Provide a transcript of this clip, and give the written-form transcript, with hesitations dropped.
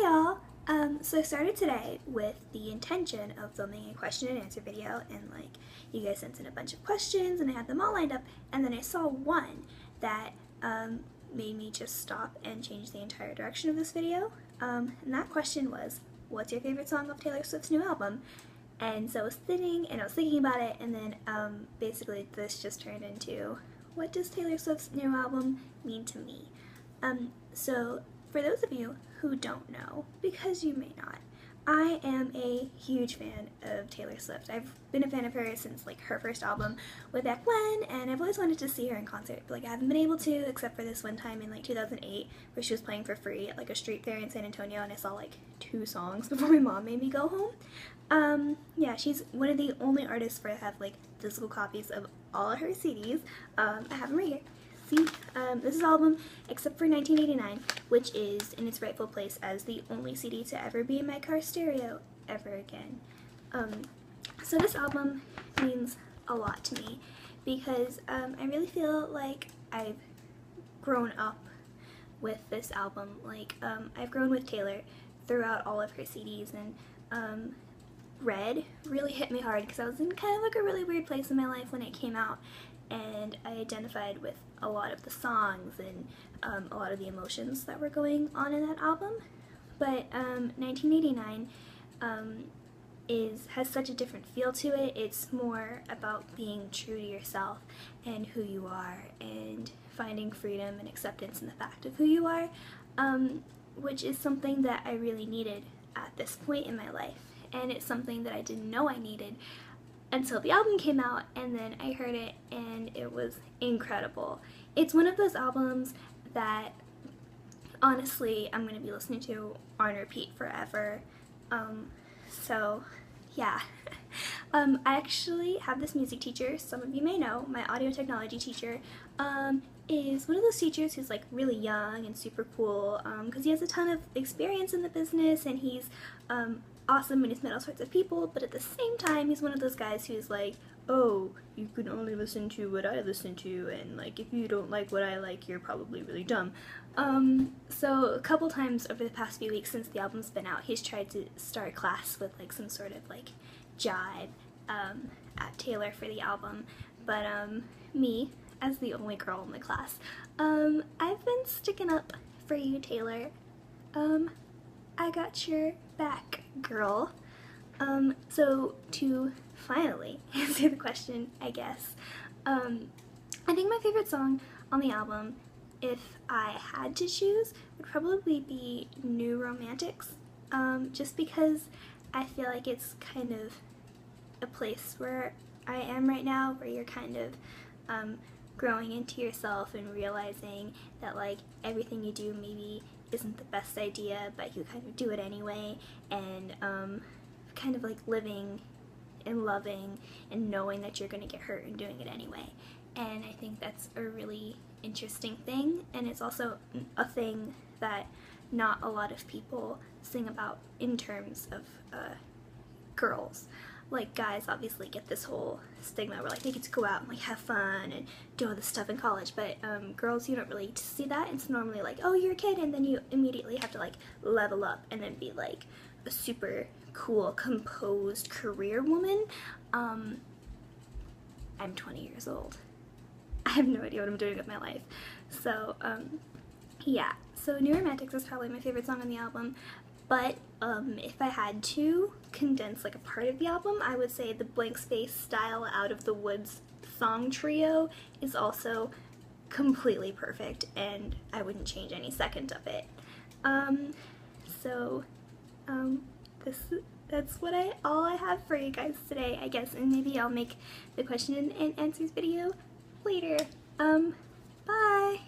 y'all! So I started today with the intention of filming a question and answer video, and you guys sent in a bunch of questions and I had them all lined up, and then I saw one that made me just stop and change the entire direction of this video. And that question was, what's your favorite song of Taylor Swift's new album? And so I was sitting and I was thinking about it, and then basically this just turned into, what does Taylor Swift's new album mean to me? So for those of you who don't know, because you may not, I am a huge fan of Taylor Swift. I've been a fan of her since her first album way back when, and I've always wanted to see her in concert, but I haven't been able to, except for this one time in 2008 where she was playing for free at a street fair in San Antonio, and I saw 2 songs before my mom made me go home. Yeah, she's one of the only artists where I have physical copies of all of her CDs. I have them right here. See, this is the album except for 1989, which is in its rightful place as the only CD to ever be in my car stereo ever again. So this album means a lot to me because I really feel like I've grown up with this album. I've grown with Taylor throughout all of her CDs, and Red really hit me hard because I was in kind of a really weird place in my life when it came out, and I identified with a lot of the songs and a lot of the emotions that were going on in that album. But 1989 has such a different feel to it. It's more about being true to yourself and who you are, and finding freedom and acceptance in the fact of who you are, which is something that I really needed at this point in my life. And it's something that I didn't know I needed until the album came out, and then I heard it and it was incredible. It's one of those albums that honestly I'm going to be listening to on repeat forever. So yeah. I actually have this music teacher, some of you may know, my audio technology teacher, is one of those teachers who's really young and super cool, because he has a ton of experience in the business, and he's awesome and he's met all sorts of people, but at the same time he's one of those guys who's oh, you can only listen to what I listen to, and if you don't like what I like, you're probably really dumb. So a couple times over the past few weeks since the album's been out, he's tried to start a class with some sort of jive at Taylor for the album, but me, as the only girl in the class, I've been sticking up for you, Taylor. I got your back, girl. So to finally answer the question, I guess, I think my favorite song on the album, if I had to choose, would probably be New Romantics, just because I feel like it's kind of a place where I am right now, where you're kind of growing into yourself and realizing that everything you do maybe isn't the best idea, but you kind of do it anyway, and kind of living and loving and knowing that you're going to get hurt and doing it anyway. And I think that's a really interesting thing, and it's also a thing that not a lot of people sing about in terms of girls. Guys obviously get this whole stigma where they get to go out and have fun and do all this stuff in college, but girls, you don't really get to see that. It's normally oh, you're a kid, and then you immediately have to level up and then be a super cool, composed career woman. I'm 20 years old. I have no idea what I'm doing with my life. So yeah, so New Romantics is probably my favorite song on the album. But if I had to condense a part of the album, I would say the Blank Space Style Out of the Woods song trio is also completely perfect, and I wouldn't change any second of it. That's all I have for you guys today, I guess, and maybe I'll make the question and answers video later. Bye!